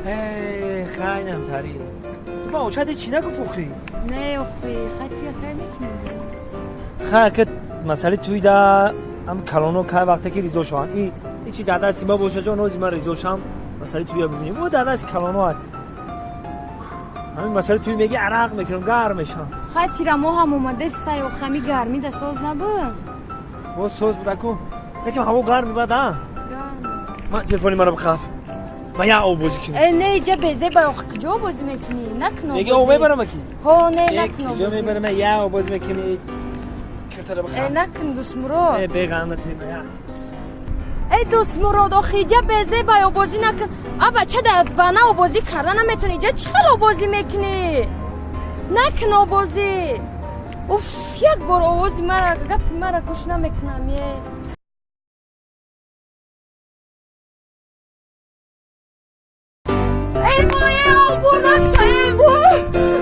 خاینم تاری تو با اوچه چی نگو فخری نه اخوی خواهی توی اکای میکنی خواه که مسئله توی دا هم کلانو که وقتی که ریزو شوان ایچی داده سیما باشه جا نوزی من ریزو شم مسئله توی ببینیم او داده سی کلانو هست همین مسئله توی میگه عرق میکنم گرم میشم خواهی تیرا ما هم اومده سтай و خمی گرمی ده سوز نبود با سوز بوده کن نکم همون گرمی بده ها من تلفونی من رو بخواب من یه او بازی کنم نه اینجا بزه با اخ کجا بازی میکنی نکنو میگه او میبرم اکی ها نه نکنو کجا میبرم یه او بازی میکنی کرتر بخواب نکن دوست مراد بیغمت میبرم ای دوست مراد آخیجا بزه با بازی نکن آبا چه در بنا بازی کردن نمیتونی اینجا چقدر بازی میکنی نکن بازی اوف یک بار آوازی مرا گوش نمیکنم یه ای وای آوردم شایی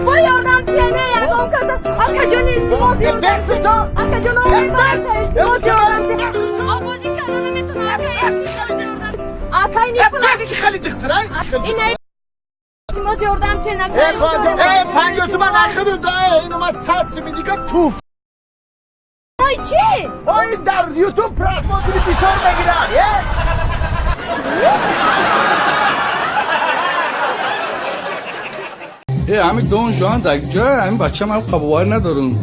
وای یاردم تینه یکم کسد آکا جان التماس یاردم آکا جان آقای باشه التماس یاردم آوازی کردن نمیتونه آکا این بس خیلی دخترای این التماس یاردم تینه ای خواهد 50 تومن اخیدو دای اینو من 100 سیمی دیگه توف ای چی؟ ای در یوتیوب پرسمان توی بیسار بگیرم همین دون جوان در جای همین بچه من قبوار ندارون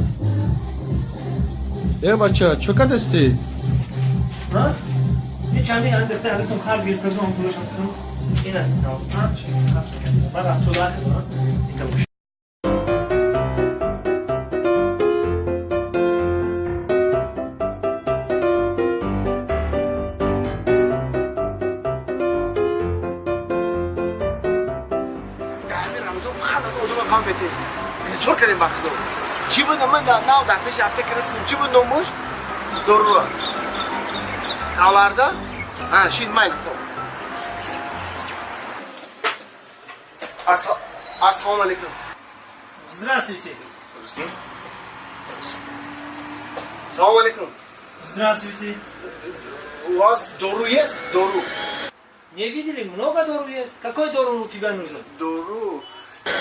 بچه چوکت استی؟ ها؟ یه چندی هم دخته هرسون خرز گرفته دون کلوشم کن اینه ها؟ بعد از شده اخیر ها؟ اینجا باشه سر کردیم بخدو چی بود من ناو در پیش هفته کرستیم چی بود نموش؟ درو تاورزا؟ شید مایل خوب السلام علیکم Здравствуйте. Салам алейкум. Здравствуйте. У вас дору есть? Дору. Не видели? Много дору есть. Какой дору у тебя нужен? Дору.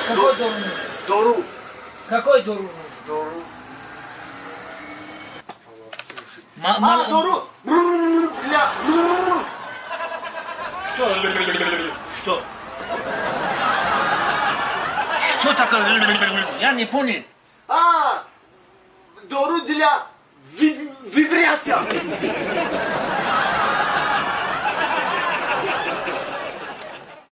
Какой дору нужен? Дору. Какой дору нужен? Дору. Дору. Для. Что? Что? Что такое? Я не понял. Дору для вибрация.